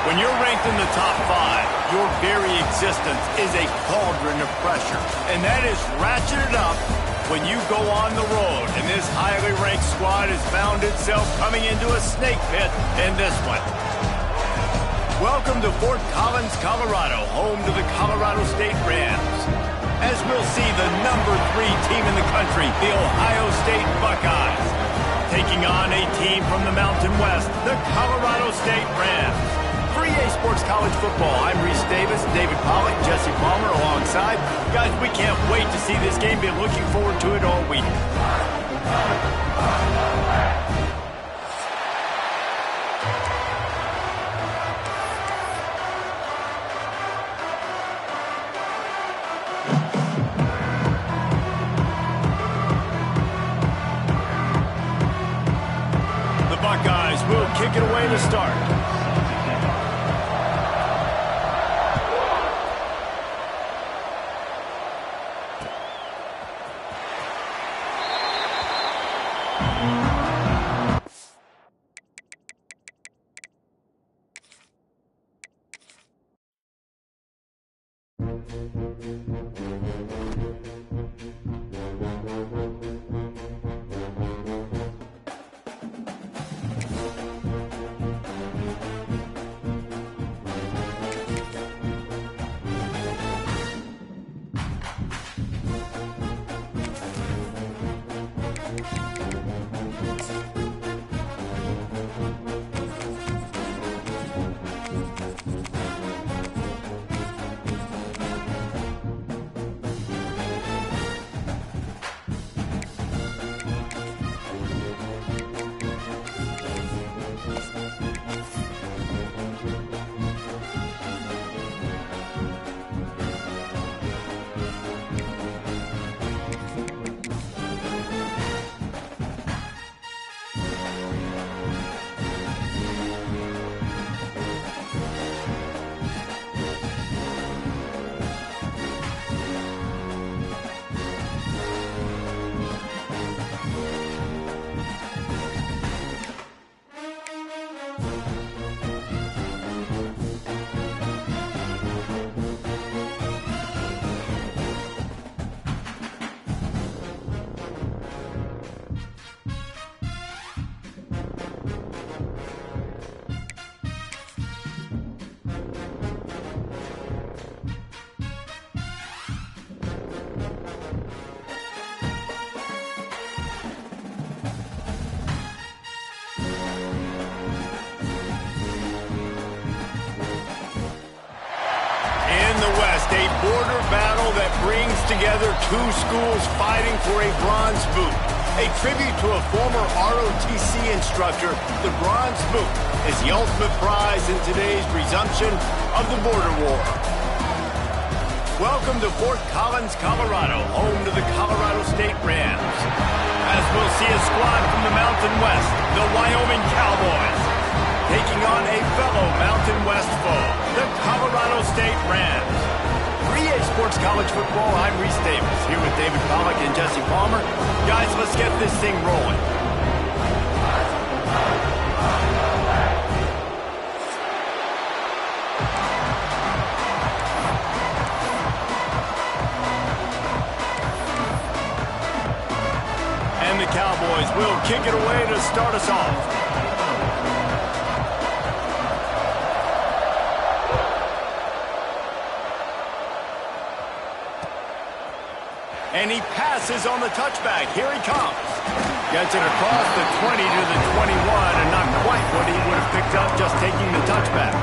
When you're ranked in the top 5, your very existence is a cauldron of pressure. And that is ratcheted up when you go on the road. And this highly ranked squad has found itself coming into a snake pit in this one. Welcome to Fort Collins, Colorado, home to the Colorado State Rams. As we'll see the number 3 team in the country, the Ohio State Buckeyes, taking on a team from the Mountain West, the Colorado State Rams. For EA Sports College Football, I'm Reese Davis, David Pollack, Jesse Palmer alongside. Guys, we can't wait to see this game. Been looking forward to it all week. We'll kick it away to start. A border battle that brings together 2 schools fighting for a bronze boot. A tribute to a former ROTC instructor, the bronze boot is the ultimate prize in today's resumption of the border war. Welcome to Fort Collins, Colorado, home to the Colorado State Rams. As we'll see a squad from the Mountain West, the Wyoming Cowboys, taking on a fellow Mountain West foe, the Colorado State Rams. For EA Sports College Football, I'm Reese Davis, here with David Pollack and Jesse Palmer. Guys, let's get this thing rolling. And the Cowboys will kick it away to start us off. And he passes on the touchback. Here he comes. Gets it across the 20 to the 21, and not quite what he would have picked up just taking the touchback.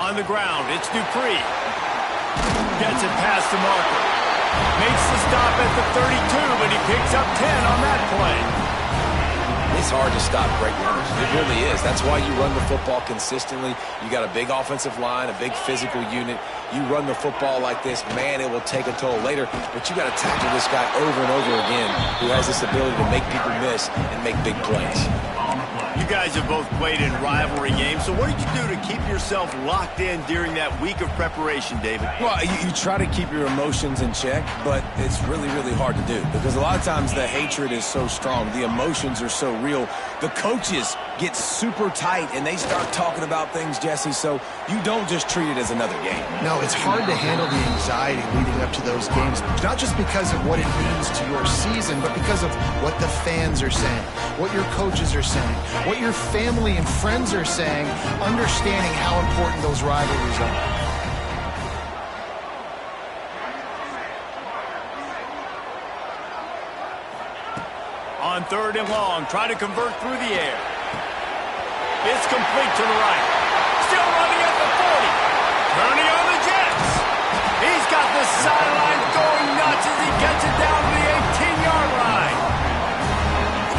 On the ground, it's Dupree. Gets it past the marker. Makes the stop at the 32, but he picks up 10 on that play. It's hard to stop great runners. It really is. That's why you run the football consistently. You got a big offensive line, a big physical unit. You run the football like this, man, it will take a toll later. But you got to tackle this guy over and over again who has this ability to make people miss and make big plays. You guys guys have both played in rivalry games, so what did you do to keep yourself locked in during that week of preparation, David? Well, you try to keep your emotions in check, but it's really, really hard to do because a lot of times the hatred is so strong. The emotions are so real. The coaches get super tight, and they start talking about things, Jesse, so you don't just treat it as another game. No, it's hard to handle the anxiety leading up to those games, not just because of what it means to your season, but because of what the fans are saying, what your coaches are saying, what your family and friends are saying, understanding how important those rivalries are. On 3rd and long, try to convert through the air. It's complete to the right. Still running at the 40. Turning on the Jets. He's got the sideline going nuts as he gets it down to the 18-yard line.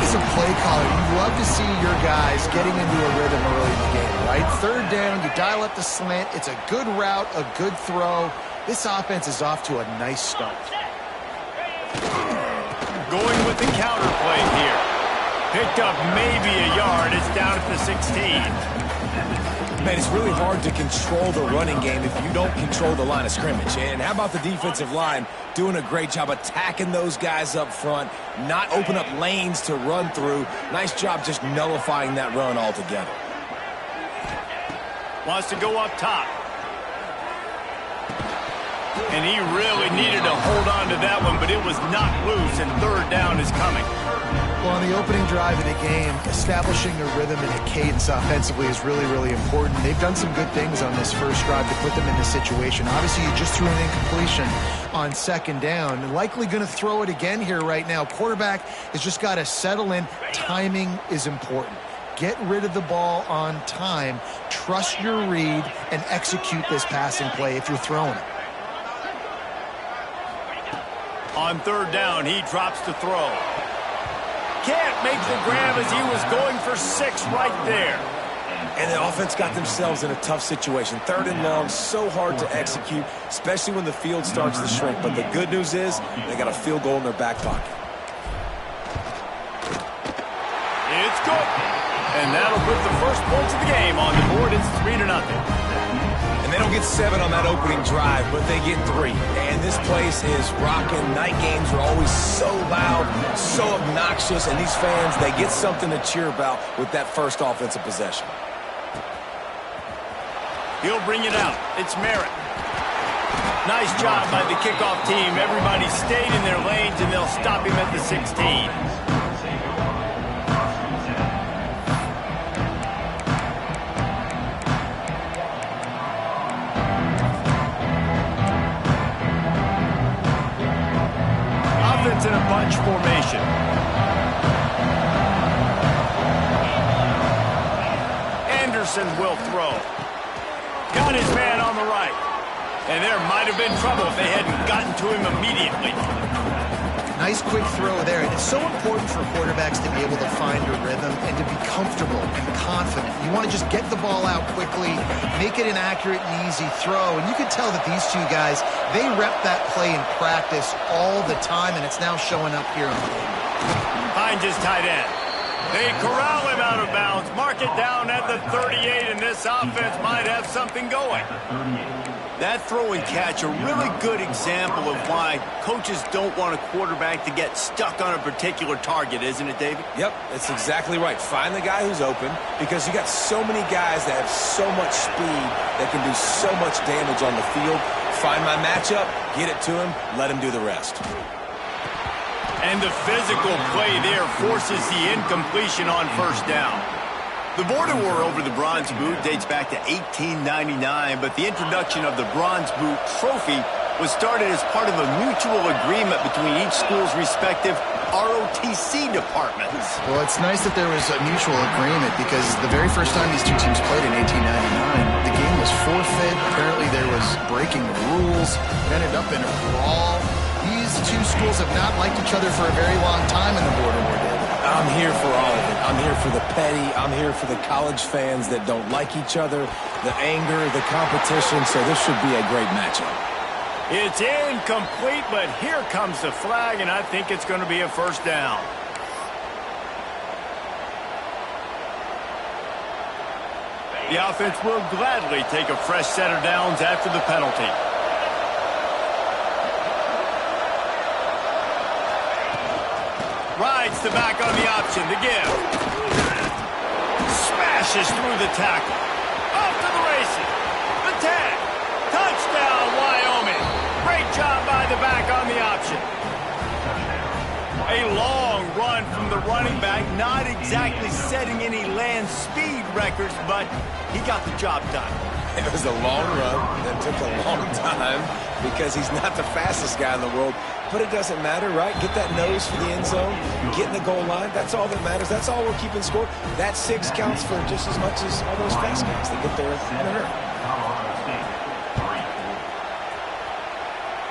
As a play caller, you love to see your guys getting into a rhythm early in the game, right? 3rd down, you dial up the slant. It's a good route, a good throw. This offense is off to a nice start. Going with the counter play here. Picked up maybe a yard. It's down at the 16. Man, it's really hard to control the running game if you don't control the line of scrimmage. And how about the defensive line doing a great job attacking those guys up front, not open up lanes to run through. Nice job just nullifying that run altogether. Wants to go up top. And he really needed to hold on to that one, but it was knocked loose, and 3rd down is coming. Well, on the opening drive of the game, establishing a rhythm and a cadence offensively is really, really important. They've done some good things on this first drive to put them in this situation. Obviously, you just threw an incompletion on 2nd down, and likely going to throw it again here right now. Quarterback has just got to settle in. Timing is important. Get rid of the ball on time. Trust your read and execute this passing play if you're throwing it. On 3rd down, he drops to throw. Can't make the grab as he was going for 6 right there. And the offense got themselves in a tough situation. 3rd and long, so hard to execute, especially when the field starts to shrink. But the good news is they got a field goal in their back pocket. It's good. And that'll put the first points of the game on the board. It's 3-0. They don't get 7 on that opening drive, but they get 3. And this place is rocking. Night games are always so loud, so obnoxious, and these fans, they get something to cheer about with that first offensive possession. He'll bring it out. It's Merritt. Nice job by the kickoff team. Everybody stayed in their lanes, and they'll stop him at the 16. In a bunch formation. Anderson will throw. Got his man on the right. And there might have been trouble if they hadn't gotten to him immediately. Nice quick throw there. And it's so important for quarterbacks to be able to find a rhythm and to be comfortable and confident. You want to just get the ball out quickly, make it an accurate and easy throw. And you can tell that these two guys, they rep that play in practice all the time, and it's now showing up here on the game. Finds his tight end. They corral him out of bounds. Mark it down at the 38, and this offense might have something going. That throw and catch, a really good example of why coaches don't want a quarterback to get stuck on a particular target, isn't it, David? Yep, that's exactly right. Find the guy who's open because you got so many guys that have so much speed that can do so much damage on the field. Find my matchup, get it to him, let him do the rest. And the physical play there forces the incompletion on 1st down. The border war over the Bronze Boot dates back to 1899, but the introduction of the Bronze Boot trophy was started as part of a mutual agreement between each school's respective ROTC departments. Well, it's nice that there was a mutual agreement because the very first time these two teams played in 1899, the game was forfeit. Apparently there was breaking the rules. It ended up in a brawl. These two schools have not liked each other for a very long time in the border war, David. I'm here for all of it. I'm here for the petty. I'm here for the college fans that don't like each other, the anger, the competition. So this should be a great matchup. It's incomplete, but here comes the flag, and I think it's going to be a 1st down. The offense will gladly take a fresh set of downs after the penalty. Rides the back on the option to give. Smashes through the tackle. Off to the races. The tag. Touchdown, Wyoming. Great job by the back on the option. A long run from the running back, not exactly setting any land speed records, but he got the job done. It was a long run that took a long time because he's not the fastest guy in the world, but it doesn't matter, right? Get that nose for the end zone, get in the goal line. That's all that matters. That's all we're keeping score. That 6 counts for just as much as all those fast guys that get there in a hurry.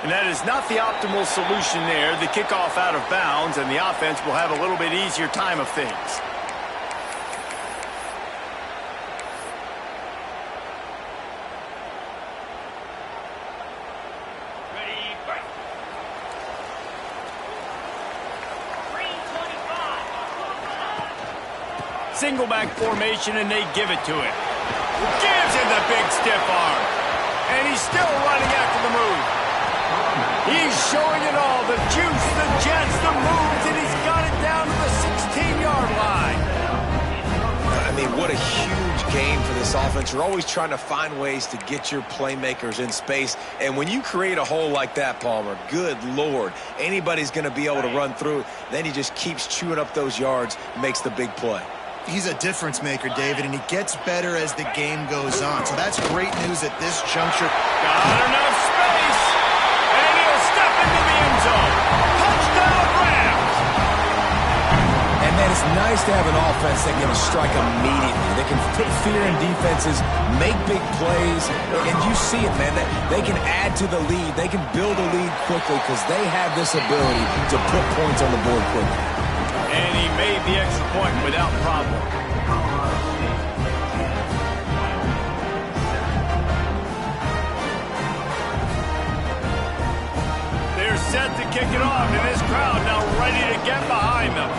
And that is not the optimal solution there. The kickoff out of bounds, and the offense will have a little bit easier time of things. Ready, break. 325. Single back formation, and they give it to him. Gives him the big stiff arm. And he's still running after the move. He's showing it all, the juice, the jets, the moves, and he's got it down to the 16-yard line. I mean, what a huge game for this offense. You're always trying to find ways to get your playmakers in space, and when you create a hole like that, Palmer, good Lord, anybody's going to be able to run through it. Then he just keeps chewing up those yards, makes the big play. He's a difference maker, David, and he gets better as the game goes on. So that's great news at this juncture. Got enough space. And he'll step into the end zone. Touchdown, Rams. And man, it's nice to have an offense that can strike immediately. They can put fear in defenses, make big plays, and you see it, man. They can add to the lead. They can build a lead quickly because they have this ability to put points on the board quickly. And he made the extra point without problem. They're set to kick it off, and this crowd now ready to get behind them.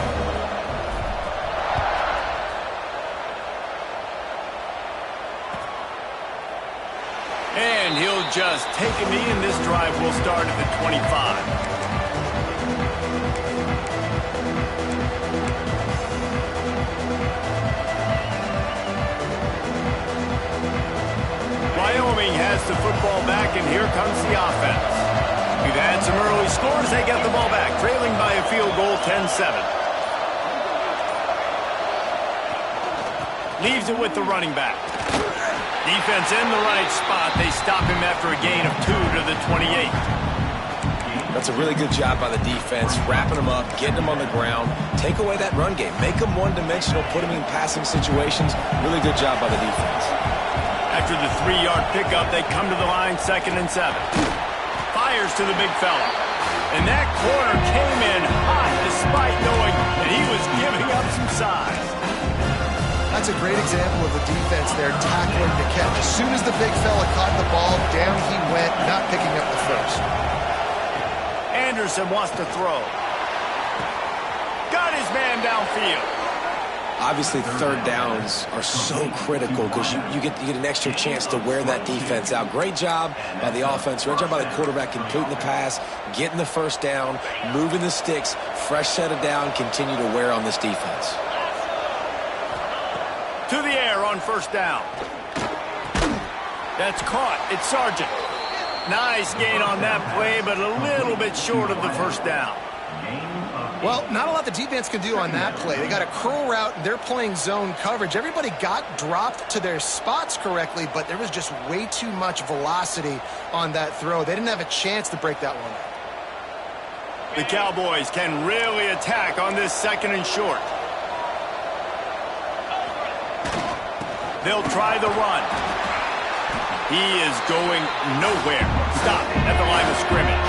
And he'll just take a knee, and this drive will start at the 25. Wyoming has the football back, and here comes the offense. We've had some early scores. They get the ball back, trailing by a field goal, 10-7. Leaves it with the running back. Defense in the right spot. They stop him after a gain of 2 to the 28. That's a really good job by the defense, wrapping them up, getting them on the ground, take away that run game, make them one-dimensional, put them in passing situations. Really good job by the defense. After the 3-yard pickup, they come to the line, 2nd and 7. Fires to the big fella. And that corner came in hot despite knowing that he was giving up some size. That's a great example of the defense there tackling the catch. As soon as the big fella caught the ball, down he went, not picking up the first. Anderson wants to throw. Got his man downfield. Obviously, third downs are so critical because you get an extra chance to wear that defense out. Great job by the offense. Great job by the quarterback completing the pass, getting the first down, moving the sticks, fresh set of down, continue to wear on this defense. To the air on first down. That's caught. It's Sargent. Nice gain on that play, but a little bit short of the first down. Well, not a lot the defense can do on that play. They got a curl route. They're playing zone coverage. Everybody got dropped to their spots correctly, but there was just way too much velocity on that throw. They didn't have a chance to break that one up. The Cowboys can really attack on this 2nd and short. They'll try the run. He is going nowhere. Stop at the line of scrimmage.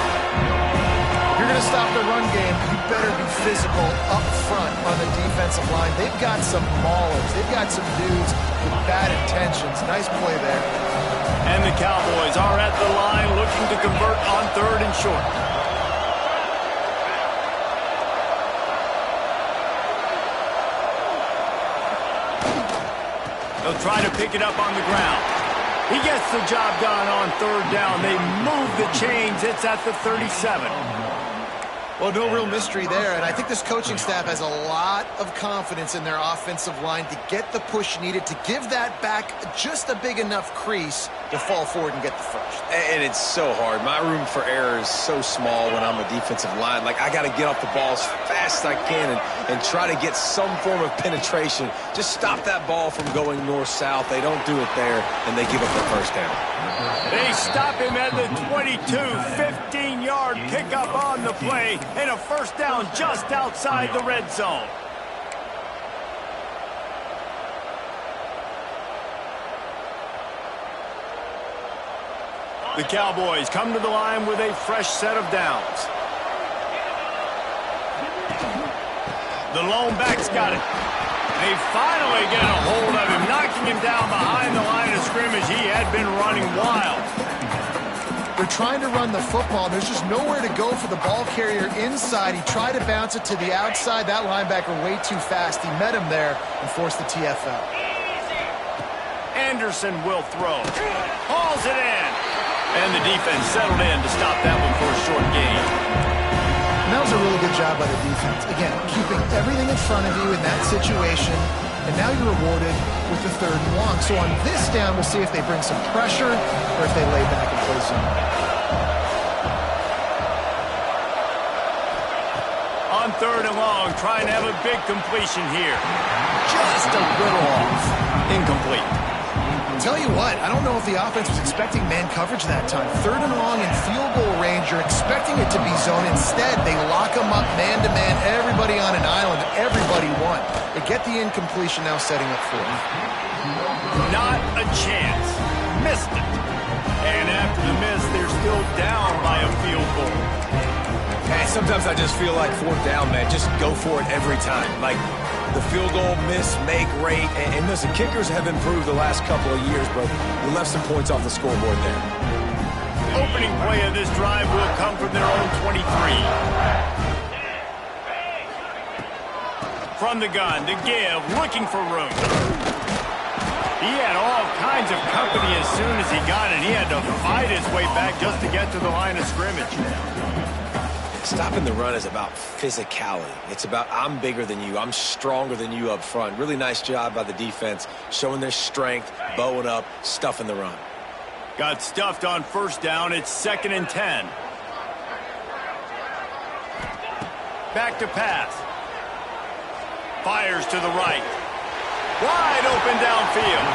If you're going to stop the run game, you better be physical up front on the defensive line. They've got some maulers. They've got some dudes with bad intentions. Nice play there. And the Cowboys are at the line looking to convert on 3rd and short. They'll try to pick it up on the ground. He gets the job done on third down. They move the chains. It's at the 37. Well, no real mystery there, and I think this coaching staff has a lot of confidence in their offensive line to get the push needed to give that back just a big enough crease to fall forward and get the first. And it's so hard. My room for error is so small when I'm a defensive line. Like, I got to get off the ball as fast as I can and try to get some form of penetration. Just stop that ball from going north-south. They don't do it there, and they give up the first down. They stop him at the 22, 15-yard pickup on the play, and a first down just outside the red zone. The Cowboys come to the line with a fresh set of downs. The lone back's got it. They finally get a hold of him, knocking him down behind the line of scrimmage. He had been running wild. They're trying to run the football. There's just nowhere to go for the ball carrier inside. He tried to bounce it to the outside. That linebacker way too fast. He met him there and forced the TFL. Anderson will throw. Hauls it in. And the defense settled in to stop that one for a short gain. And that was a really good job by the defense. Again, keeping everything in front of you in that situation. And now you're rewarded with the third and long. So on this down, we'll see if they bring some pressure or if they lay back and play zone. On third and long, trying to have a big completion here. Just a little off. Incomplete. Tell you what, I don't know if the offense was expecting man coverage that time. Third and long in field goal range, you're expecting it to be zone. Instead, they lock them up man-to-man, everybody on an island, everybody won. They get the incompletion, now setting up fourth. Not a chance. Missed it. And after the miss, they're still down by a field goal. Hey, sometimes I just feel like fourth down, man. Just go for it every time. Like, the field goal miss, make, rate, and listen, kickers have improved the last couple of years, but we left some points off the scoreboard there. Opening play of this drive will come from their own 23. From the gun, to give, looking for room. He had all kinds of company as soon as he got it. He had to fight his way back just to get to the line of scrimmage. Stopping the run is about physicality. It's about I'm bigger than you. I'm stronger than you up front. Really nice job by the defense, showing their strength, bowing up, stuffing the run. Got stuffed on first down. It's 2nd and 10. Back to pass. Fires to the right. Wide open downfield.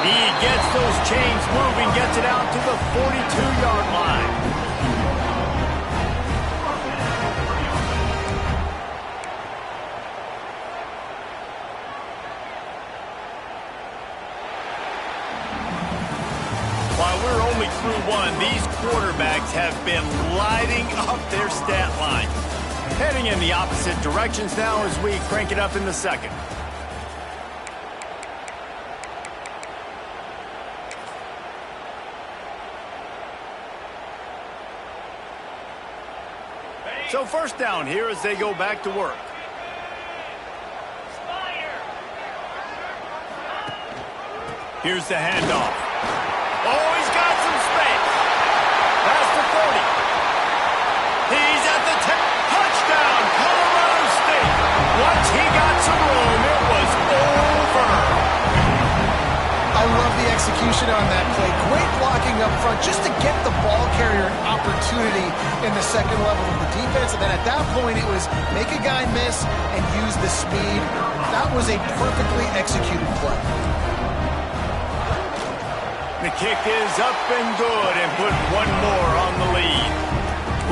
He gets those chains moving, gets it out to the 42-yard line. While we're only through one, these quarterbacks have been lighting up their stat line. Heading in the opposite directions now as we crank it up in the second. So first down here as they go back to work. Here's the handoff. Oh, he's got some space. Past the 40. He's at the 10. Touchdown, Colorado State. Once he got some room, it was over. I love the execution on that play. Great blocking up front just to get the ball carrier an opportunity in the second level of the defense. And then at that point, it was make a guy miss and use the speed. That was a perfectly executed play. The kick is up and good and put one more on the lead.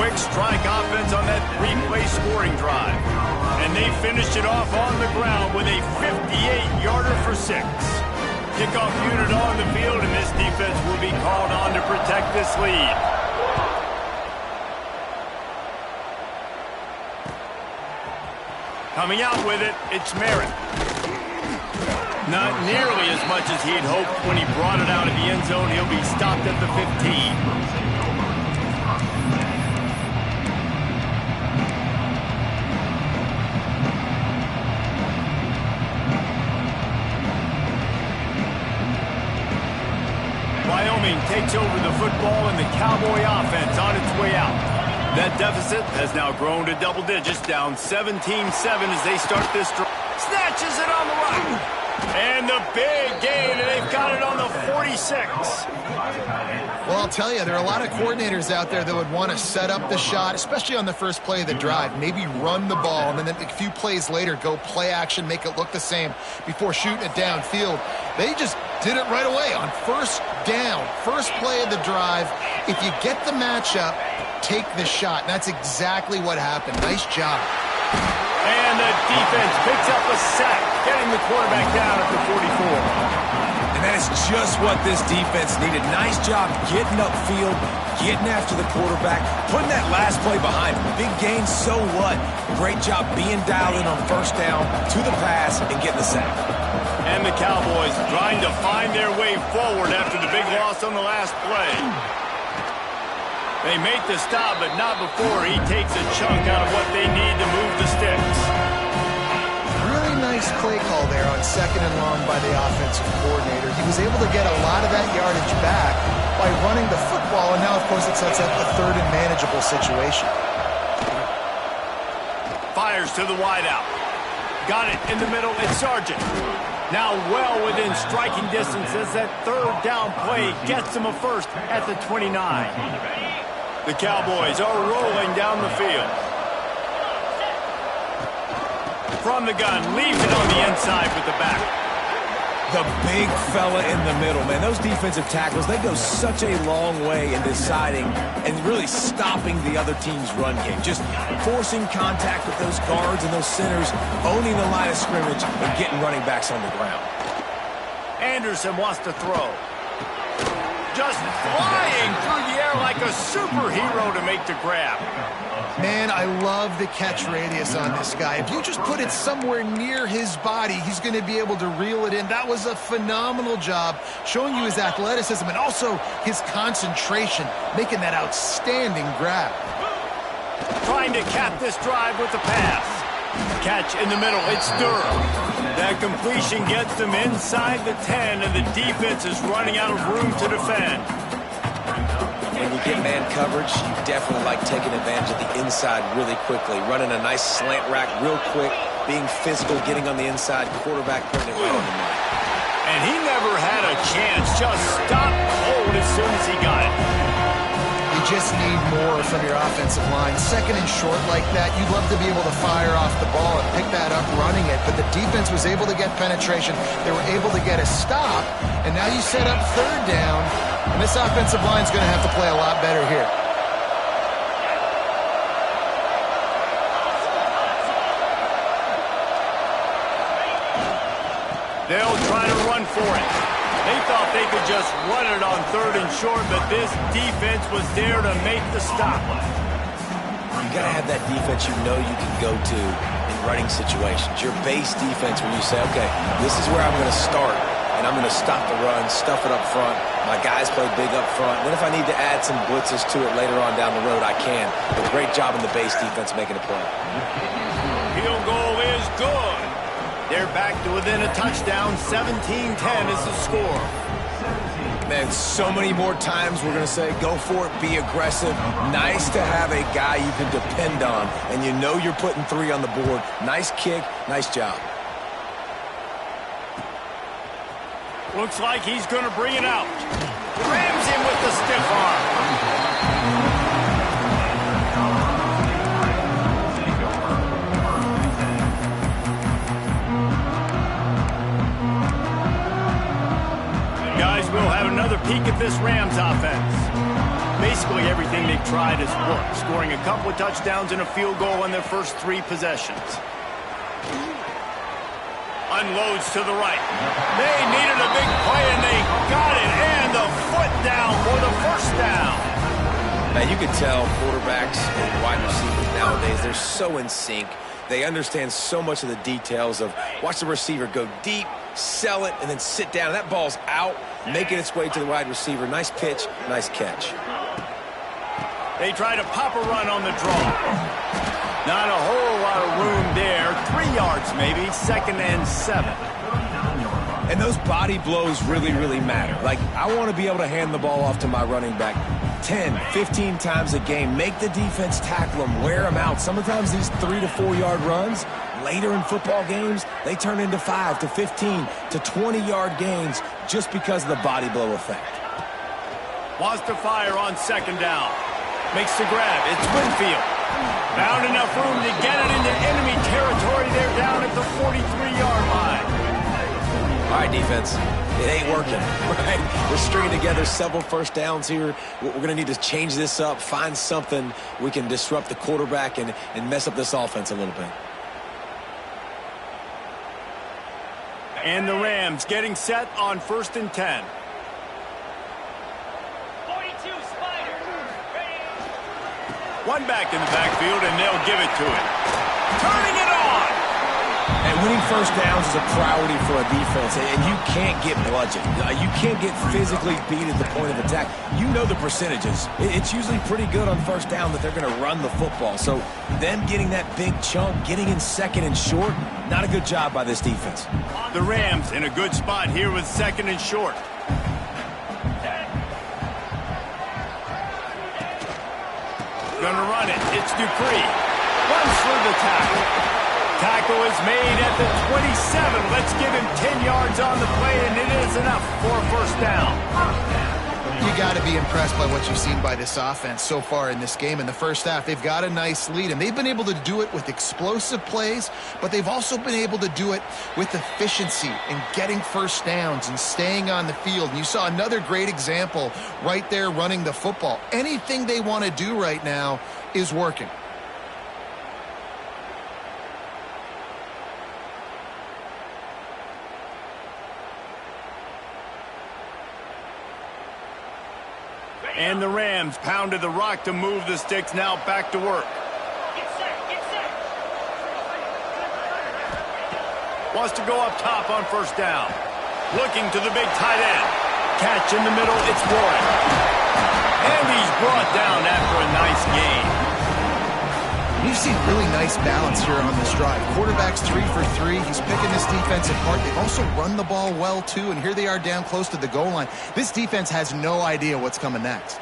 Quick strike offense on that three-play scoring drive. And they finished it off on the ground with a 58-yarder for 6. Kickoff unit on the field, and this defense will be called on to protect this lead. Coming out with it, it's Merritt. Not nearly as much as he'd hoped when he brought it out of the end zone. He'll be stopped at the 15. Wyoming takes over the football and the Cowboy offense on its way out. That deficit has now grown to double digits, down 17-7 as they start this drive. Snatches it on the right. And the big gain, and they've got it on the 46. Well, I'll tell you, there are a lot of coordinators out there that would want to set up the shot, especially on the first play of the drive, maybe run the ball, and then a few plays later go play action, make it look the same before shooting it downfield. They just did it right away on first down, first play of the drive. If you get the matchup, take the shot. And that's exactly what happened. Nice job. And the defense picks up a sack, getting the quarterback down at the 44. And that is just what this defense needed. Nice job getting upfield, getting after the quarterback, putting that last play behind him. Big gain, so what? Great job being dialed in on first down, to the pass, and getting the sack. And the Cowboys trying to find their way forward after the big loss on the last play. They make the stop, but not before he takes a chunk out of what they need to move the sticks. Really nice play call there on second and long by the offensive coordinator. He was able to get a lot of that yardage back by running the football, and now, of course, it sets up a third and manageable situation. Fires to the wideout. Got it in the middle. It's Sargent. Now well within striking distance as that third down play gets him a first at the 29. The Cowboys are rolling down the field. From the gun, leaves it on the inside with the back. The big fella in the middle, man. Those defensive tackles, they go such a long way in deciding and really stopping the other team's run game. Just forcing contact with those guards and those centers, owning the line of scrimmage, and getting running backs on the ground. Anderson wants to throw. Just flying through the air like a superhero to make the grab. Man, I love the catch radius on this guy. If you just put it somewhere near his body, he's going to be able to reel it in. That was a phenomenal job, showing you his athleticism and also his concentration, making that outstanding grab. Trying to cap this drive with the pass. Catch in the middle, it's Durham. That completion gets them inside the 10, and the defense is running out of room to defend. When you get man coverage, you definitely like taking advantage of the inside really quickly, running a nice slant rack real quick, being physical, getting on the inside, quarterback putting it right on the money. And he never had a chance, just stopped cold as soon as he got it. You just need more from your offensive line. Second and short like that, you'd love to be able to fire off the ball and pick that up running it, but the defense was able to get penetration. They were able to get a stop, and now you set up third down, and this offensive line's going to have to play a lot better here. They'll try to run for it. They thought they could just run it on third and short, but this defense was there to make the stop. You got to have that defense you know you can go to in running situations. Your base defense where you say, okay, this is where I'm going to start, and I'm going to stop the run, stuff it up front. My guys play big up front. Then if I need to add some blitzes to it later on down the road, I can. But great job in the base defense making a play. Field goal is good. They're back to within a touchdown. 17-10 is the score. Man, so many more times we're going to say, go for it, be aggressive. Nice to have a guy you can depend on, and you know you're putting 3 on the board. Nice kick, nice job. Looks like he's going to bring it out. Rams him with the stiff arm. Guys, we'll have another peek at this Rams offense. Basically everything they've tried has worked, scoring a couple of touchdowns and a field goal on their first 3 possessions. Unloads to the right. They needed a big play, and they got it. And the foot down for the first down. Now, you can tell quarterbacks and wide receivers nowadays, they're so in sync. They understand so much of the details of watch the receiver go deep, sell it, and then sit down. That ball's out, making its way to the wide receiver. Nice pitch, nice catch. They try to pop a run on the draw. Not a whole lot of room there. 3 yards maybe, 2nd and 7. And those body blows really, really matter. Like, I want to be able to hand the ball off to my running back 10, 15 times a game. Make the defense tackle them, wear them out. Sometimes these 3 to 4 yard runs, later in football games, they turn into 5 to 15 to 20-yard gains just because of the body blow effect. Wants to fire on second down. Makes the grab. It's Winfield. Found enough room to get it into enemy territory. They're down at the 43-yard line. All right, defense, it ain't working, right? We're stringing together several first downs here. We're going to need to change this up, find something we can disrupt the quarterback and mess up this offense a little bit. And the Rams getting set on 1st and 10. 42 Spider. Ready. One back in the backfield, and they'll give it to him. Turning it on. And winning first downs is a priority for a defense, and you can't get bludgeoned. You can't get physically beat at the point of attack. You know the percentages. It's usually pretty good on first down that they're going to run the football. So them getting that big chunk, getting in second and short, not a good job by this defense. The Rams in a good spot here with second and short. Gonna run it. It's Dupree. Runs through the tackle. Tackle is made at the 27. Let's give him 10 yards on the play, and it is enough for a first down. You got to be impressed by what you've seen by this offense so far in this game. In the first half, they've got a nice lead, and they've been able to do it with explosive plays, but they've also been able to do it with efficiency and getting first downs and staying on the field. And you saw another great example right there running the football. Anything they want to do right now is working. And the Rams pounded the rock to move the sticks. Now back to work. Get set. Get set. Wants to go up top on first down. Looking to the big tight end. Catch in the middle. It's Warren. And he's brought down after a nice gain. We've seen really nice balance here on this drive. Quarterback's 3 for 3. He's picking this defense apart. They've also run the ball well, too, and here they are down close to the goal line. This defense has no idea what's coming next.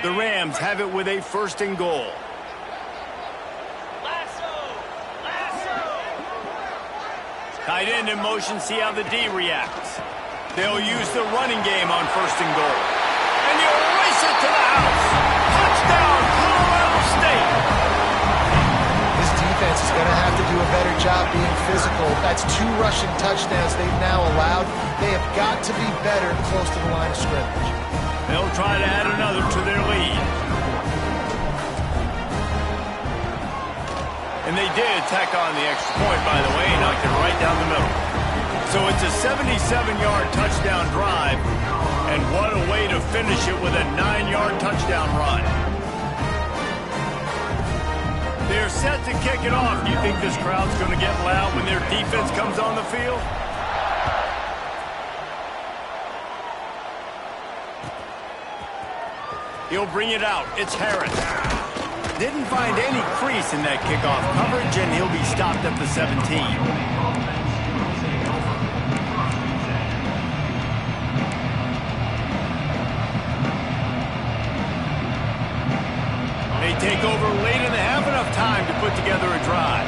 The Rams have it with a 1st and goal. Lasso. Lasso. Tight end in motion. See how the D reacts. They'll use the running game on 1st and goal. And you'll race it to the house. Touchdown, Colorado State. Defense is going to have to do a better job being physical. That's 2 rushing touchdowns they've now allowed. They have got to be better close to the line of scrimmage. They'll try to add another to their lead. And they did tack on the extra point, by the way, knocked it right down the middle. So it's a 77-yard touchdown drive, and what a way to finish it with a 9-yard touchdown run. They're set to kick it off. Do you think this crowd's going to get loud when their defense comes on the field? He'll bring it out. It's Harris. Didn't find any crease in that kickoff coverage, and he'll be stopped at the 17. They take over late in the half, enough time to put together a drive.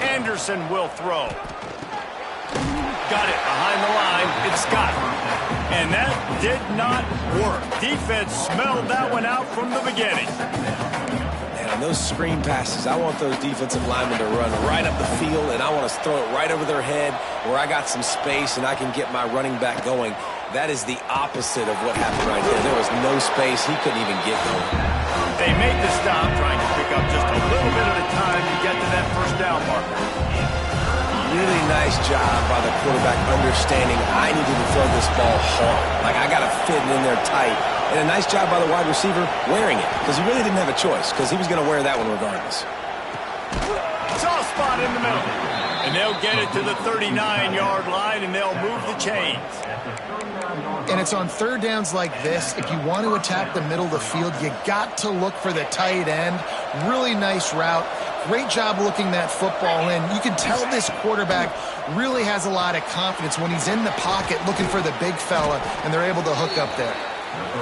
Anderson will throw. Got it behind the line. It's Scott. And that did not work. Defense smelled that one out from the beginning. And on those screen passes, I want those defensive linemen to run right up the field, and I want to throw it right over their head where I got some space and I can get my running back going. That is the opposite of what happened right there. There was no space. He couldn't even get going. They make the stop, trying to pick up just a little bit at a time to get to that first down marker. Really nice job by the quarterback understanding I needed to throw this ball hard. Like, I got to fit it in there tight. And a nice job by the wide receiver wearing it, because he really didn't have a choice, because he was going to wear that one regardless. Soft spot in the middle. And they'll get it to the 39-yard line, and they'll move the chains. And it's on 3rd downs like this. If you want to attack the middle of the field, you got to look for the tight end. Really nice route Great job looking that football in. You can tell this quarterback really has a lot of confidence when he's in the pocket looking for the big fella, and they're able to hook up there.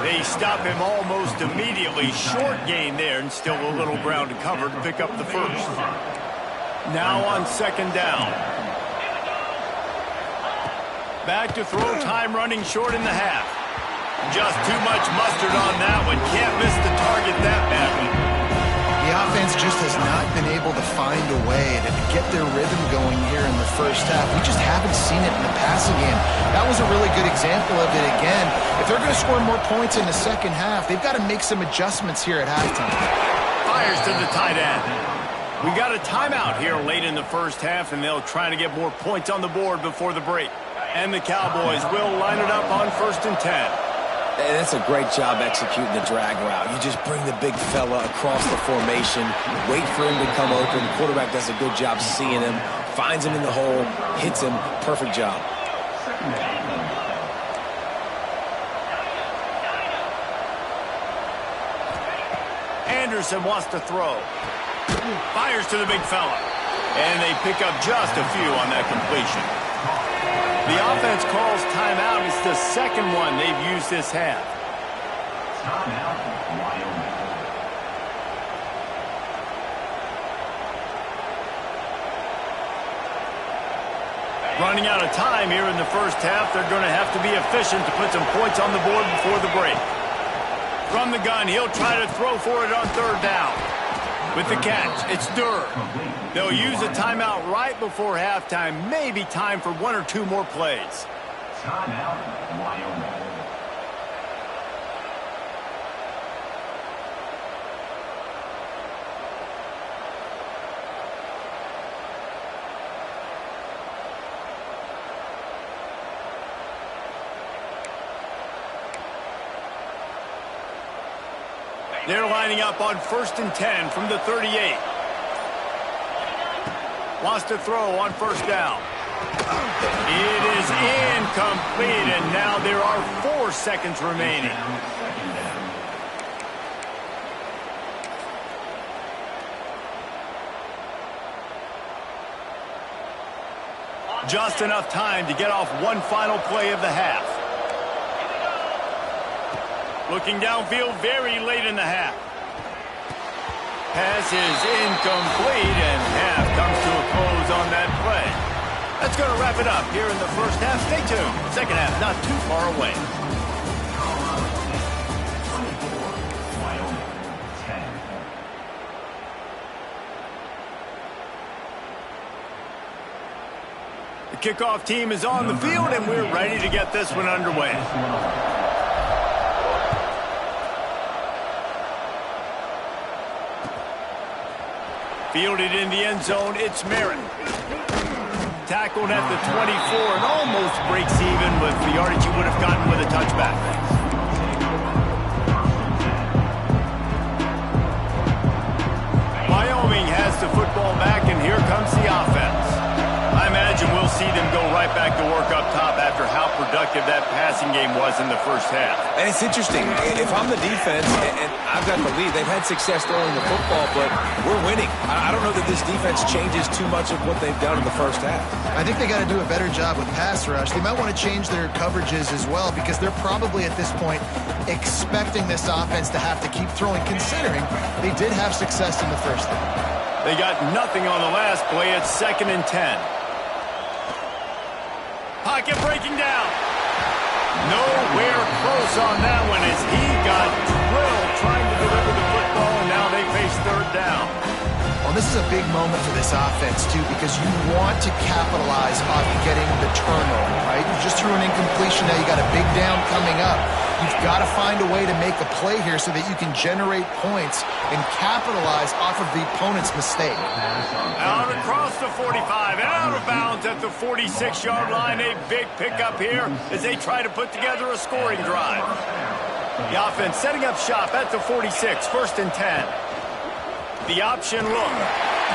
They stop him almost immediately. Short gain there, and still a little ground to cover to pick up the first. Now on second down. Back to throw, time running short in the half. Just too much mustard on that one. Can't miss the target that badly. The offense just has not been able to find a way to get their rhythm going here in the first half. We just haven't seen it in the passing game. That was a really good example of it again. If they're going to score more points in the second half, they've got to make some adjustments here at halftime. Fires to the tight end. We got a timeout here late in the first half, and they'll try to get more points on the board before the break. And the Cowboys will line it up on 1st and 10. And that's a great job executing the drag route. You just bring the big fella across the formation, wait for him to come open. The quarterback does a good job seeing him, finds him in the hole, hits him. Perfect job. Anderson wants to throw. Fires to the big fella. And they pick up just a few on that completion. The offense calls timeout. It's the second one they've used this half. Timeout, Wyoming. Running out of time here in the first half. They're going to have to be efficient to put some points on the board before the break. From the gun, he'll try to throw for it on third down. With the catch, it's Durr. They'll use a timeout right before halftime. Maybe time for one or two more plays. Timeout, Wyoming. They're lining up on 1st and 10 from the 38. Wants to throw on first down. It is incomplete, and now there are 4 seconds remaining. Just enough time to get off one final play of the half. Looking downfield very late in the half. Pass is incomplete, and half comes to a close on that play. That's going to wrap it up here in the first half. Stay tuned. Second half not too far away. Wyoming, 10. The kickoff team is on the field, and we're ready to get this one underway. Fielded in the end zone, it's Merritt. Tackled at the 24 and almost breaks even with the yardage he would have gotten with a touchback. Wyoming has the football back, and here comes the offense. I imagine we'll see them go right back to work up top after how productive that passing game was in the first half. And it's interesting. If I'm the defense and I've got the lead, they've had success throwing the football, but we're winning. I don't know that this defense changes too much of what they've done in the first half. I think they got to do a better job with pass rush. They might want to change their coverages as well, because they're probably at this point expecting this offense to have to keep throwing, considering they did have success in the first half. They got nothing on the last play. It's 2nd and 10. Pocket breaking down. Nowhere close on that one as he got drilled trying to deliver the football, and now they face third down. Well, this is a big moment for this offense, too, because you want to capitalize on getting the turnover, right? You just threw an incompletion. Now you got a big down coming up. You've got to find a way to make a play here so that you can generate points and capitalize off of the opponent's mistake. Out across the 45, out of bounds at the 46-yard line. A big pickup here as they try to put together a scoring drive. The offense setting up shop at the 46, 1st and 10. The option look.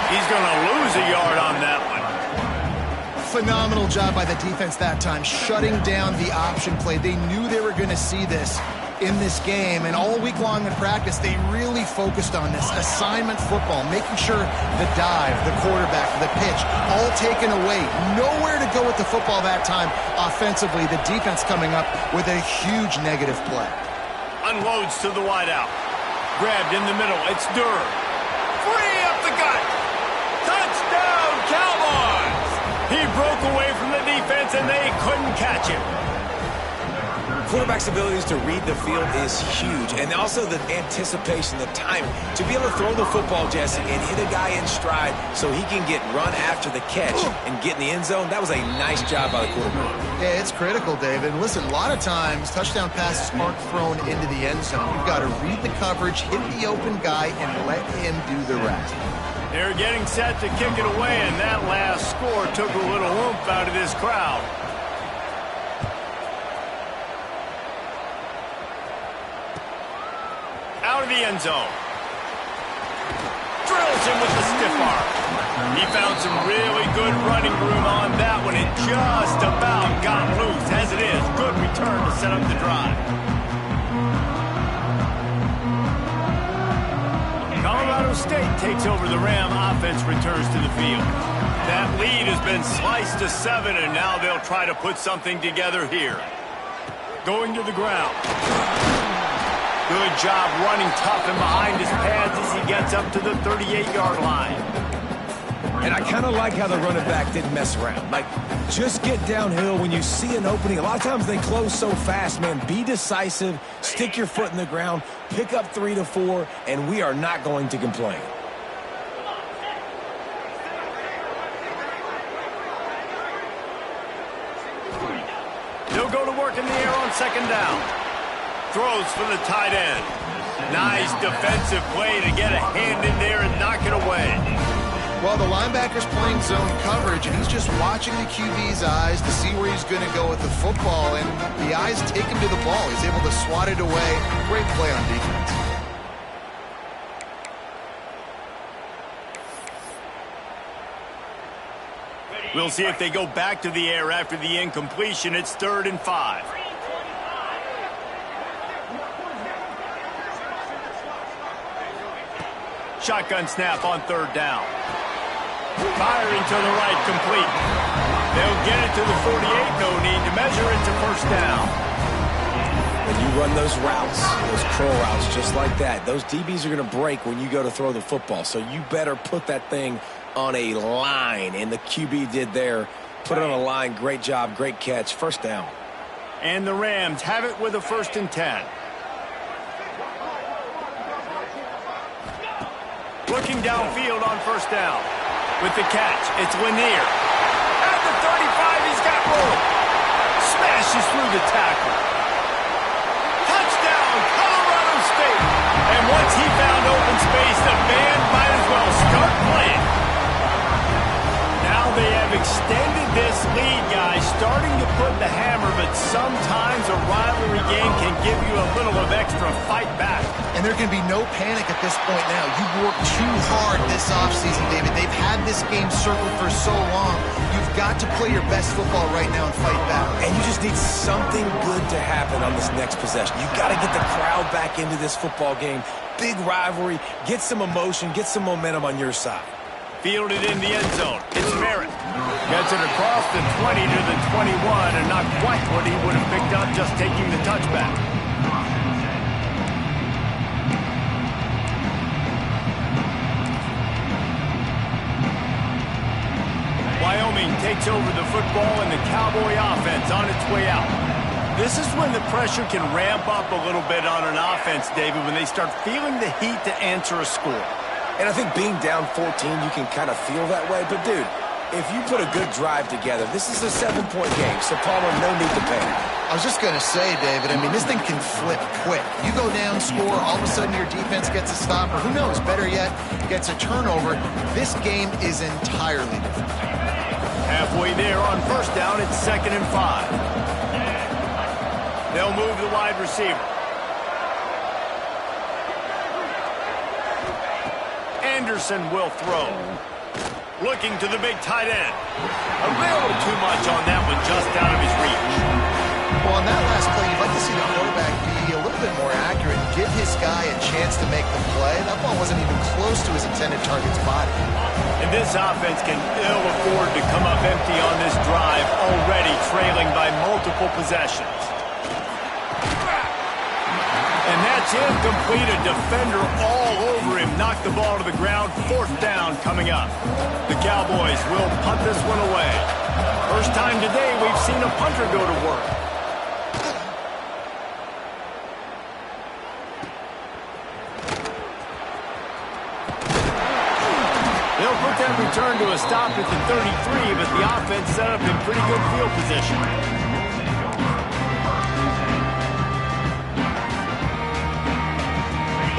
He's going to lose a yard on that one. Phenomenal job by the defense that time, shutting down the option play. They knew they were going to see this. in this game, and all week long in practice, they really focused on this assignment football, making sure the dive, the quarterback, the pitch, all taken away. Nowhere to go with the football that time offensively. The defense coming up with a huge negative play. Unloads to the wideout. Grabbed in the middle. It's Durr. Free up the gut. Touchdown, Cowboys! He broke away from the defense, and they couldn't catch him. Quarterback's abilities to read the field is huge, and also the anticipation, the timing. To be able to throw the football, Jesse, and hit a guy in stride so he can get run after the catch and get in the end zone, that was a nice job by the quarterback. Yeah, it's critical, David. Listen, a lot of times, touchdown passes aren't thrown into the end zone. You've got to read the coverage, hit the open guy, and let him do the rest. They're getting set to kick it away, and that last score took a little oomph out of this crowd. Out of the end zone. Drills him with the stiff arm. He found some really good running room on that one. It just about got loose. As it is, good return to set up the drive. Colorado State takes over the Ram. Offense returns to the field. That lead has been sliced to 7, and now they'll try to put something together here. Going to the ground. Good job running tough and behind his pads as he gets up to the 38-yard line. And I kind of like how the running back didn't mess around. Like, just get downhill when you see an opening. A lot of times they close so fast, man. Be decisive, stick your foot in the ground, pick up 3 to 4, and we are not going to complain. He'll go to work in the air on second down. Throws for the tight end. Nice defensive play to get a hand in there and knock it away. Well, the linebacker's playing zone coverage, and he's just watching the QB's eyes to see where he's going to go with the football, and the eyes take him to the ball. He's able to swat it away. Great play on defense. We'll see if they go back to the air after the incompletion. It's 3rd and 5. Shotgun snap on 3rd down. Firing to the right, complete. They'll get it to the 48. No need to measure it to 1st down. When you run those routes, those curl routes just like that, those DBs are going to break when you go to throw the football. So you better put that thing on a line, and the QB did there. Put it on a line. Great job, great catch. 1st down. And the Rams have it with a 1st and 10. Looking downfield on 1st down. With the catch, it's Lanier. At the 35, he's got room. Smashes through the tackle. Touchdown, Colorado State. And once he found open space, the band might as well start playing. Now they have extended this lead, guys, starting to put the hammer, but sometimes a rivalry game can give you a little of extra fight back. And there can be no panic at this point now. You've worked too hard this offseason, David. They've had this game circled for so long. You've got to play your best football right now and fight back. And you just need something good to happen on this next possession. You've got to get the crowd back into this football game. Big rivalry. Get some emotion. Get some momentum on your side. Fielded in the end zone. It's Merritt. Gets it across the 20 to the 21, and not quite what he would have picked up just taking the touchback. Wyoming takes over the football, and the Cowboy offense on its way out. This is when the pressure can ramp up a little bit on an offense, David, when they start feeling the heat to answer a score. And I think being down 14, you can kind of feel that way. But, dude, if you put a good drive together, this is a 7-point game. So, Palmer, no need to panic. I was just going to say, David, I mean, this thing can flip quick. You go down, score, all of a sudden your defense gets a stop, or who knows, better yet, gets a turnover. This game is entirely different. Halfway there on 1st down, it's 2nd and 5. They'll move the wide receiver. Anderson will throw. Looking to the big tight end. A little too much on that one, just out of his reach. Well, on that last play, you'd like to see the quarterback be a little bit give his guy a chance to make the play. That ball wasn't even close to his intended target's body. And this offense can ill afford to come up empty on this drive, already trailing by multiple possessions. And that's incomplete. A defender all over him. Knocked the ball to the ground. 4th down coming up. The Cowboys will punt this one away. First time today we've seen a punter go to work. They'll put that return to a stop at the 33, but the offense set up in pretty good field position.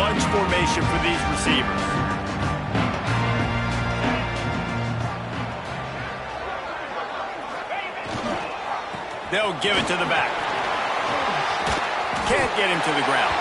Bunch formation for these receivers. They'll give it to the back. Can't get him to the ground.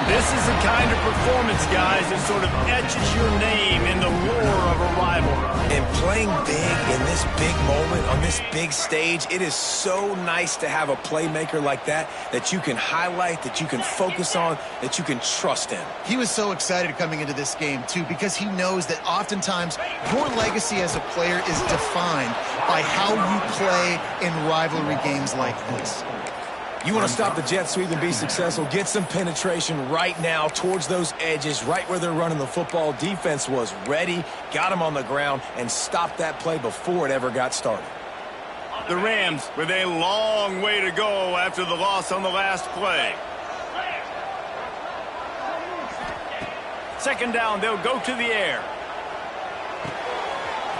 This is the kind of performance, guys, that sort of etches your name in the roar of a rivalry. And playing big in this big moment, on this big stage, it is so nice to have a playmaker like that you can highlight, that you can focus on, that you can trust in. He was so excited coming into this game, too, because he knows that oftentimes your legacy as a player is defined by how you play in rivalry games like this. You want to stop the jet sweep and be successful, get some penetration right now towards those edges, right where they're running the football. Defense was ready, got him on the ground, and stopped that play before it ever got started. The Rams with a long way to go after the loss on the last play. 2nd down, they'll go to the air.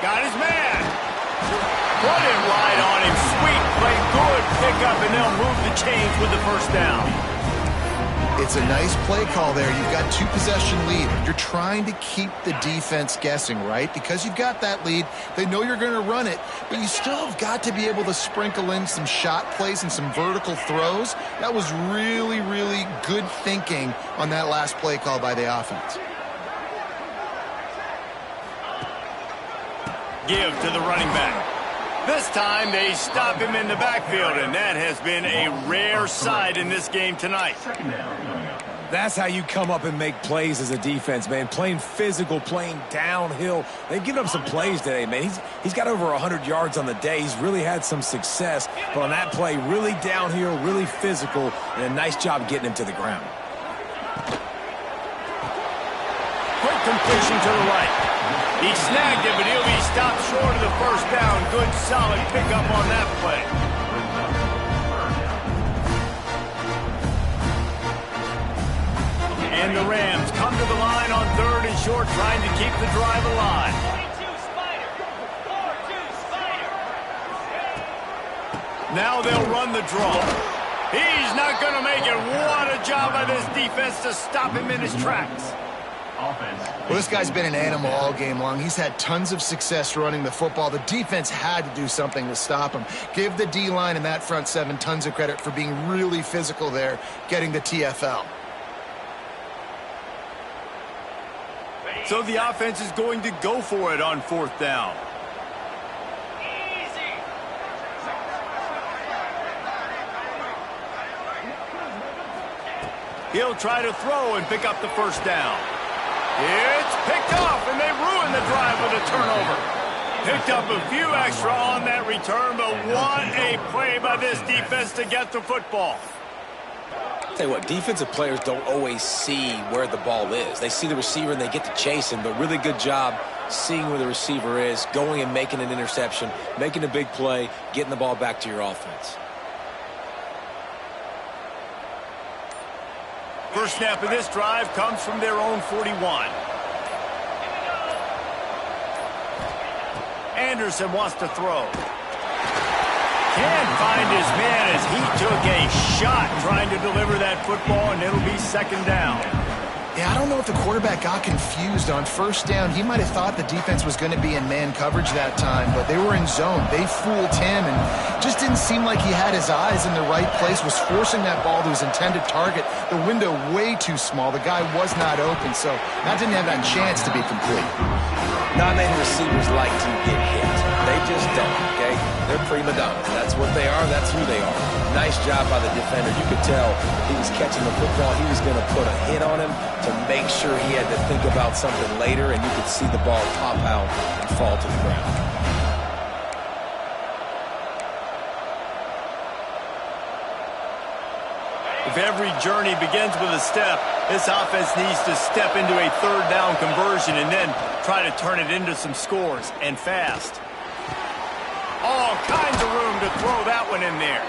Got his man. Put it right on him. Sweet play, good pickup, and they'll move the chains with the 1st down. It's a nice play call there. You've got 2-possession lead. You're trying to keep the defense guessing, right? Because you've got that lead. They know you're going to run it, but you still have got to be able to sprinkle in some shot plays and some vertical throws. That was really, really good thinking on that last play call by the offense. Give to the running back. This time they stop him in the backfield, and that has been a rare sight in this game tonight. That's how you come up and make plays as a defense, man. Playing physical, playing downhill. They've given up some plays today, man. He's got over 100 yards on the day. He's really had some success. But on that play, really downhill, really physical, and a nice job getting him to the ground. Quick completion to the right. He snagged it, but he'll be stopped short of the 1st down. Good, solid pickup on that play. And the Rams come to the line on 3rd and short, trying to keep the drive alive. 22 Spider. 4-2 Spider. Now they'll run the draw. He's not going to make it. What a job by this defense to stop him in his tracks. Well, this guy's been an animal all game long. He's had tons of success running the football. The defense had to do something to stop him. Give the D-line and that front 7 tons of credit for being really physical there, getting the TFL. So the offense is going to go for it on 4th down. Easy. He'll try to throw and pick up the 1st down. It's picked off, and they ruin the drive with a turnover. Picked up a few extra on that return, but what a play by this defense to get the football. I'll tell you what, defensive players don't always see where the ball is. They see the receiver and they get to chase him, but really good job seeing where the receiver is, going and making an interception, making a big play, getting the ball back to your offense. First snap of this drive comes from their own 41. Anderson wants to throw. Can't find his man as he took a shot trying to deliver that football, and it'll be 2nd down. Yeah, I don't know if the quarterback got confused on 1st down. He might have thought the defense was going to be in man coverage that time, but they were in zone. They fooled him, and just didn't seem like he had his eyes in the right place, was forcing that ball to his intended target. The window way too small. The guy was not open, so that didn't have that chance to be complete. Not many receivers like to get hit. They just don't, okay? They're prima donnas. That's what they are. That's who they are. Nice job by the defender. You could tell he was catching the football. He was going to put a hit on him to make sure he had to think about something later, and you could see the ball pop out and fall to the ground. If every journey begins with a step, this offense needs to step into a third down conversion and then try to turn it into some scores, and fast. All kinds of room to throw that one in there.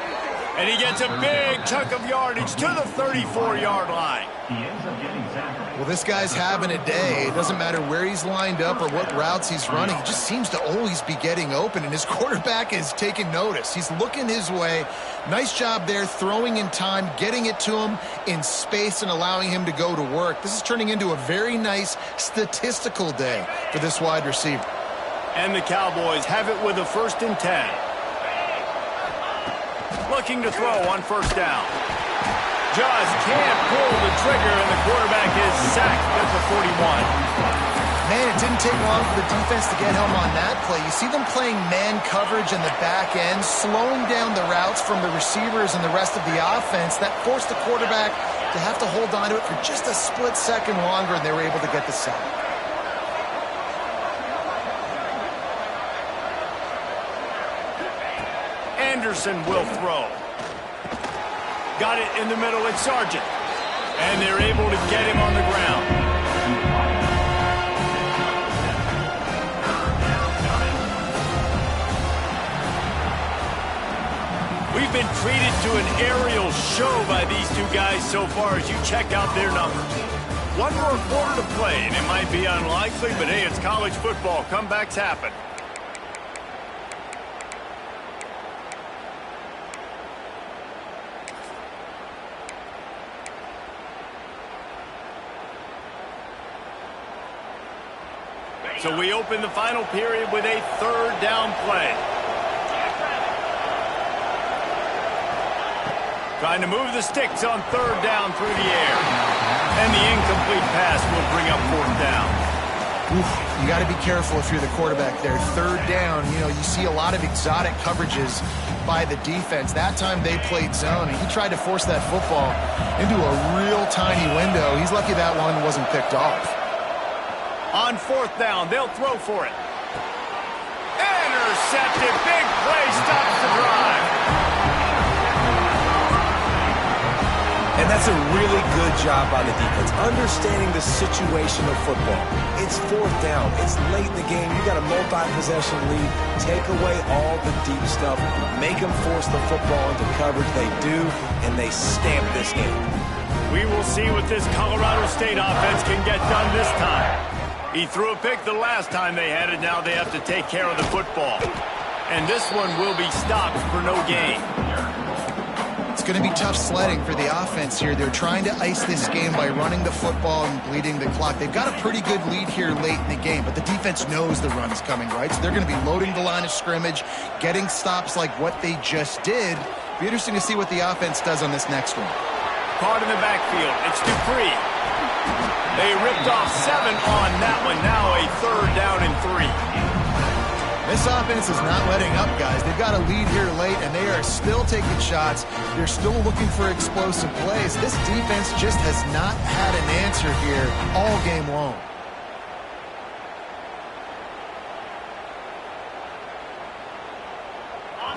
And he gets a big chunk of yardage to the 34-yard line. He ends up getting tackled. Well, this guy's having a day. It doesn't matter where he's lined up or what routes he's running. He just seems to always be getting open, and his quarterback is taking notice. He's looking his way. Nice job there, throwing in time, getting it to him in space and allowing him to go to work. This is turning into a very nice statistical day for this wide receiver. And the Cowboys have it with a 1st and 10. Looking to throw on 1st down. Just can't pull the trigger, and the quarterback is sacked at the 41. Man, it didn't take long for the defense to get home on that play. You see them playing man coverage in the back end, slowing down the routes from the receivers and the rest of the offense. That forced the quarterback to have to hold on to it for just a split second longer, and they were able to get the sack. Anderson will throw. Got it in the middle at Sargent. And they're able to get him on the ground. We've been treated to an aerial show by these two guys so far as you check out their numbers. One more quarter to play, and it might be unlikely, but hey, it's college football. Comebacks happen. So we open the final period with a 3rd down play. Trying to move the sticks on 3rd down through the air. And the incomplete pass will bring up 4th down. Oof, you got to be careful if you're the quarterback there. 3rd down, you see a lot of exotic coverages by the defense. That time they played zone, and he tried to force that football into a real tiny window. He's lucky that one wasn't picked off. On 4th down, they'll throw for it. Intercepted. Big play stops the drive. And that's a really good job by the defense, understanding the situation of football. It's 4th down. It's late in the game. You got a multi-possession lead. Take away all the deep stuff. Make them force the football into coverage. They do, and they stamp this game. We will see what this Colorado State offense can get done this time. He threw a pick the last time they had it. Now they have to take care of the football. And this one will be stopped for no gain. It's going to be tough sledding for the offense here. They're trying to ice this game by running the football and bleeding the clock. They've got a pretty good lead here late in the game, but the defense knows the run is coming, right? So they're going to be loading the line of scrimmage, getting stops like what they just did. Be interesting to see what the offense does on this next one. Caught in the backfield. It's Dupree. They ripped off 7 on that one. Now a 3rd down and 3. This offense is not letting up, guys. They've got a lead here late, and they are still taking shots. They're still looking for explosive plays. This defense just has not had an answer here all game long.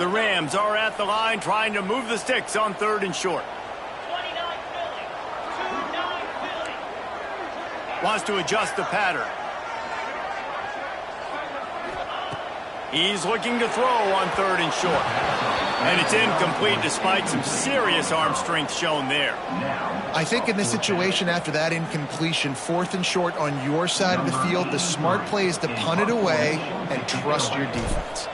The Rams are at the line trying to move the sticks on 3rd and short. 29 Philly. 2-9 Philly. Wants to adjust the pattern. He's looking to throw on 3rd and short. And it's incomplete despite some serious arm strength shown there. I think in this situation after that incompletion, 4th and short on your side of the field, the smart play is to punt it away and trust your defense.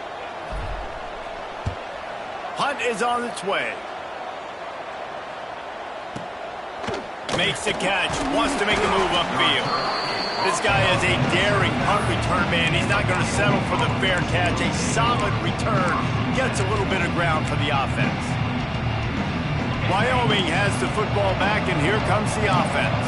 Punt is on its way. Makes the catch. Wants to make a move upfield. This guy is a daring punt return man. He's not going to settle for the fair catch. A solid return. Gets a little bit of ground for the offense. Wyoming has the football back, and here comes the offense.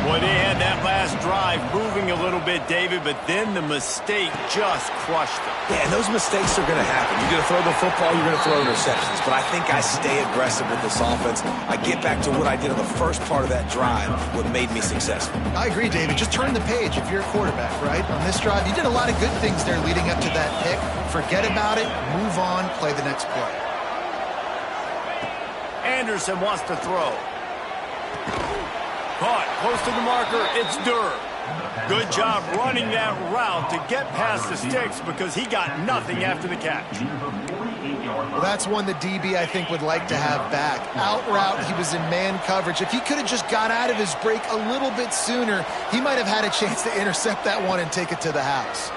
Boy, they had that last drive moving a little bit, David, but then the mistake just crushed them. Yeah, and those mistakes are going to happen. You're going to throw the football, you're going to throw interceptions. But I think I stay aggressive with this offense. I get back to what I did on the first part of that drive, what made me successful. I agree, David. Just turn the page if you're a quarterback, right? On this drive, you did a lot of good things there leading up to that pick. Forget about it, move on, play the next play. Anderson wants to throw. Caught close to the marker, it's Durr. Good job running that route to get past the sticks because he got nothing after the catch. Well, that's one the DB, I think, would like to have back. Out route, he was in man coverage. If he could have just got out of his break a little bit sooner, he might have had a chance to intercept that one and take it to the house.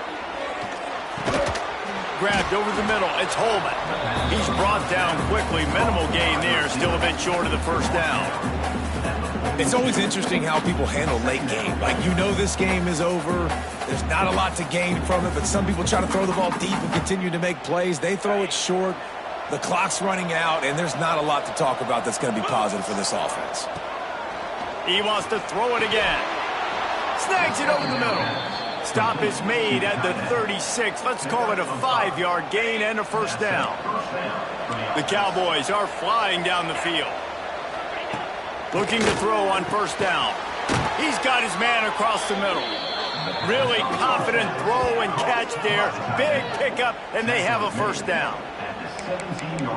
Grabbed over the middle, it's Holman. He's brought down quickly. Minimal gain there, still a bit short of the first down. It's always interesting how people handle late game. Like, you know this game is over. There's not a lot to gain from it, but some people try to throw the ball deep and continue to make plays. They throw it short. The clock's running out, and there's not a lot to talk about that's going to be positive for this offense. He wants to throw it again. Snags it over the middle. Stop is made at the 36. Let's call it a 5-yard gain and a first down. The Cowboys are flying down the field. Looking to throw on first down. He's got his man across the middle. Really confident throw and catch there. Big pickup, and they have a first down.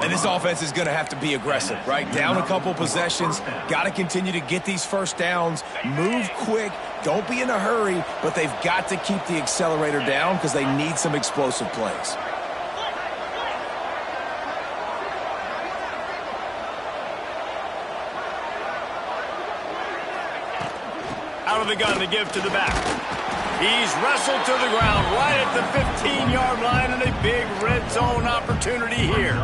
And this offense is going to have to be aggressive, right? Down a couple possessions. Got to continue to get these first downs. Move quick. Don't be in a hurry, but they've got to keep the accelerator down because they need some explosive plays. Out of the gun to give to the back. He's wrestled to the ground right at the 15-yard line, and a big red zone opportunity here.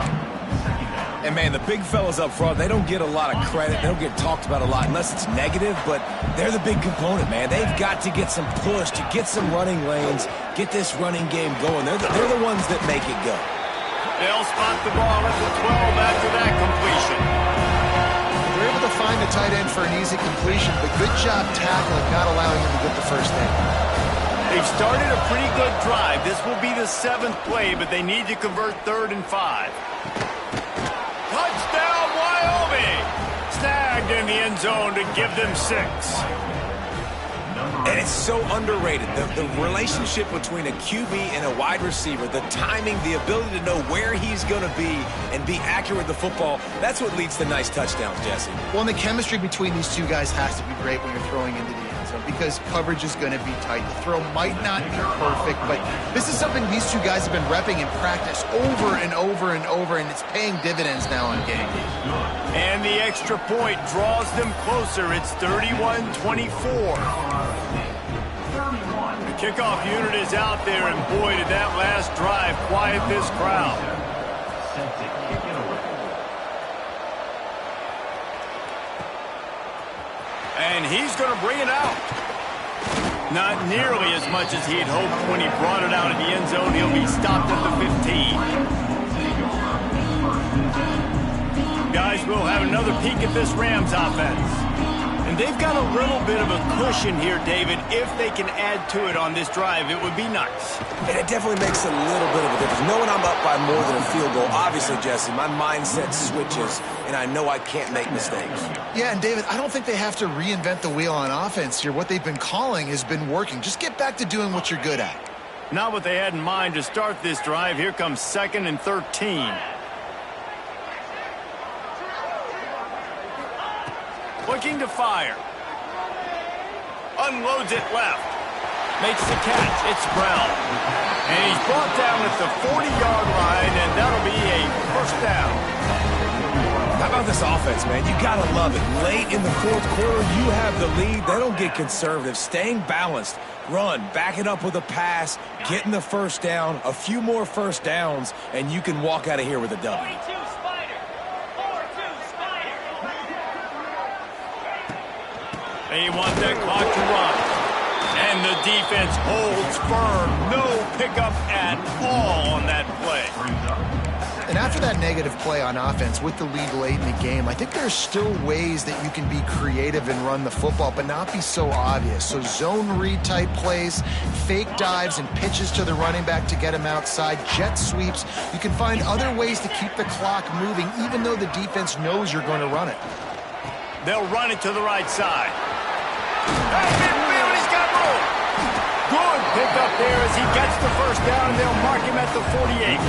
And, man, the big fellas up front, they don't get a lot of credit. They don't get talked about a lot unless it's negative, but they're the big component, man. They've got to get some push, to get some running lanes, get this running game going. They're the ones that make it go. They'll spot the ball at the 12 after that completion. They're able to find the tight end for an easy completion, but good job tackling, not allowing him to get the first down. They've started a pretty good drive. This will be the 7th play, but they need to convert 3rd and 5. Touchdown, Wyoming! Snagged in the end zone to give them 6. And it's so underrated. The relationship between a QB and a wide receiver, the timing, the ability to know where he's going to be and be accurate with the football, that's what leads to nice touchdowns, Jesse. Well, and the chemistry between these two guys has to be great when you're throwing into the end zone because coverage is going to be tight. The throw might not be perfect, but this is something these two guys have been repping in practice over and over and over, and it's paying dividends now on game. And the extra point draws them closer. It's 31-24. The kickoff unit is out there, and boy, did that last drive quiet this crowd. And he's going to bring it out. Not nearly as much as he had hoped when he brought it out of the end zone. He'll be stopped at the 15. Guys, we'll have another peek at this Rams offense. And they've got a little bit of a cushion here, David. If they can add to it on this drive, it would be nice. And it definitely makes a little bit of a difference. Knowing I'm up by more than a field goal, obviously, Jesse, my mindset switches, and I know I can't make mistakes. Yeah, and David, I don't think they have to reinvent the wheel on offense here. What they've been calling has been working. Just get back to doing what you're good at. Not what they had in mind to start this drive. Here comes 2nd and 13. Looking to fire. Unloads it left. Makes the catch. It's Brown. And he's brought down at the 40-yard line, and that'll be a first down. How about this offense, man? You got to love it. Late in the 4th quarter, you have the lead. They don't get conservative. Staying balanced. Run. Back it up with a pass. Getting the first down. A few more first downs, and you can walk out of here with a W. 42 Spider. 4-2 Spider. They want that clock to run. And the defense holds firm. No pickup at all on that play. And after that negative play on offense with the lead late in the game, I think there's still ways that you can be creative and run the football, but not be so obvious. So zone read type plays, fake dives and pitches to the running back to get him outside, jet sweeps. You can find other ways to keep the clock moving, even though the defense knows you're going to run it. They'll run it to the right side. Hey, midfield, he's got room. Good pickup there as he gets the first down, and they'll mark him at the 48.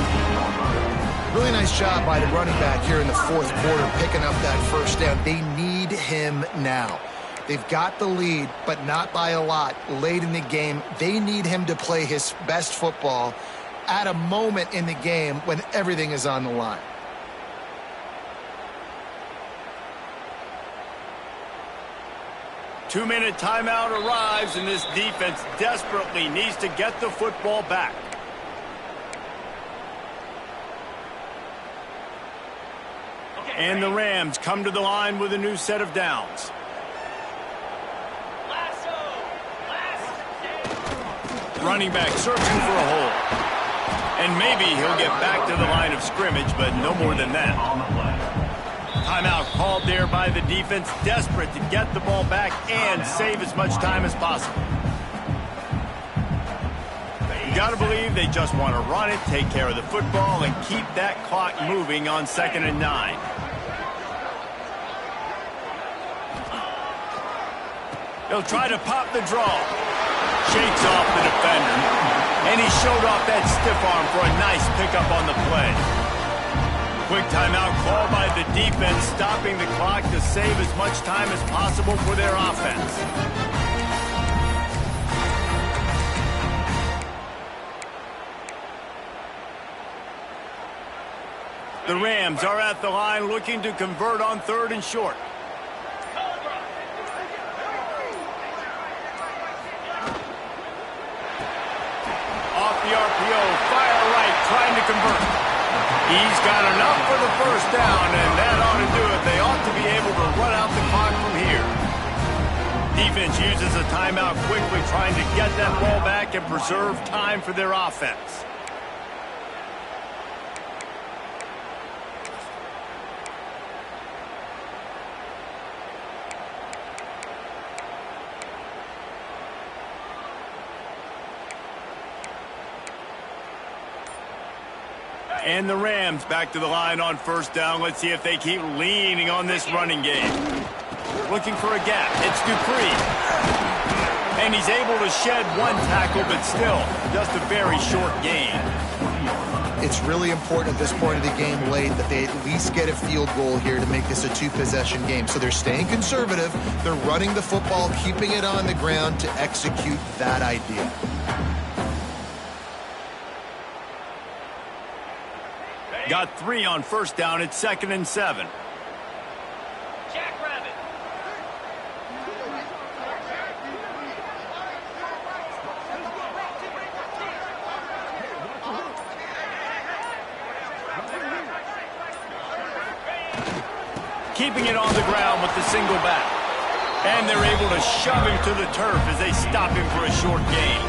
Really nice job by the running back here in the fourth quarter, picking up that first down. They need him now. They've got the lead, but not by a lot late in the game. They need him to play his best football at a moment in the game when everything is on the line. Two-minute timeout arrives, and this defense desperately needs to get the football back. And the Rams come to the line with a new set of downs. Running back searching for a hole. And maybe he'll get back to the line of scrimmage, but no more than that. Timeout called there by the defense, desperate to get the ball back and save as much time as possible. You got to believe they just want to run it, take care of the football, and keep that clock moving on 2nd and 9. They'll try to pop the draw. Shakes off the defender. And he showed off that stiff arm for a nice pickup on the play. Quick timeout called by the defense, stopping the clock to save as much time as possible for their offense. The Rams are at the line looking to convert on 3rd and short. Off the RPO, fire right, trying to convert. He's got enough for the first down, and that ought to do it. They ought to be able to run out the clock from here. Defense uses a timeout quickly, trying to get that ball back and preserve time for their offense. And the Rams back to the line on 1st down. Let's see if they keep leaning on this running game. Looking for a gap. It's Dupree. And he's able to shed one tackle, but still just a very short gain. It's really important at this point of the game late that they at least get a field goal here to make this a 2-possession game. So they're staying conservative. They're running the football, keeping it on the ground to execute that idea. Got 3 on 1st down. It's 2nd and 7. Jackrabbit. Keeping it on the ground with the single back. And they're able to shove him to the turf as they stop him for a short gain.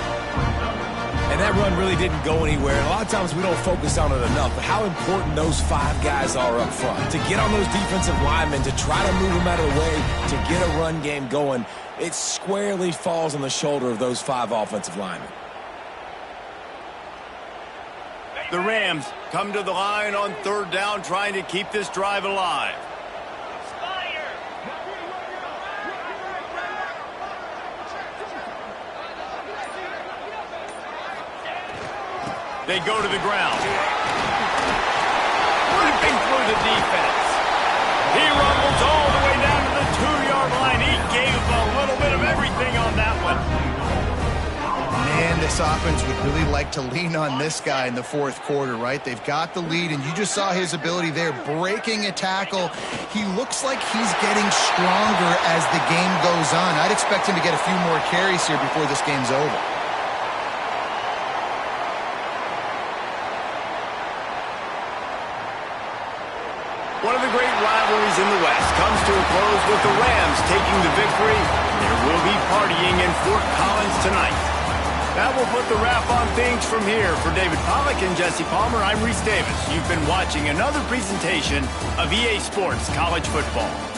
And that run really didn't go anywhere. And a lot of times we don't focus on it enough, but how important those 5 guys are up front. To get on those defensive linemen, to try to move them out of the way, to get a run game going, it squarely falls on the shoulder of those 5 offensive linemen. The Rams come to the line on 3rd down, trying to keep this drive alive. They go to the ground. Ripping through the defense. He rumbles all the way down to the 2-yard line. He gave a little bit of everything on that one. Man, this offense would really like to lean on this guy in the 4th quarter, right? They've got the lead, and you just saw his ability there, breaking a tackle. He looks like he's getting stronger as the game goes on. I'd expect him to get a few more carries here before this game's over. One of the great rivalries in the West comes to a close with the Rams taking the victory. There will be partying in Fort Collins tonight. That will put the wrap on things from here. For David Pollack and Jesse Palmer, I'm Reese Davis. You've been watching another presentation of EA Sports College Football.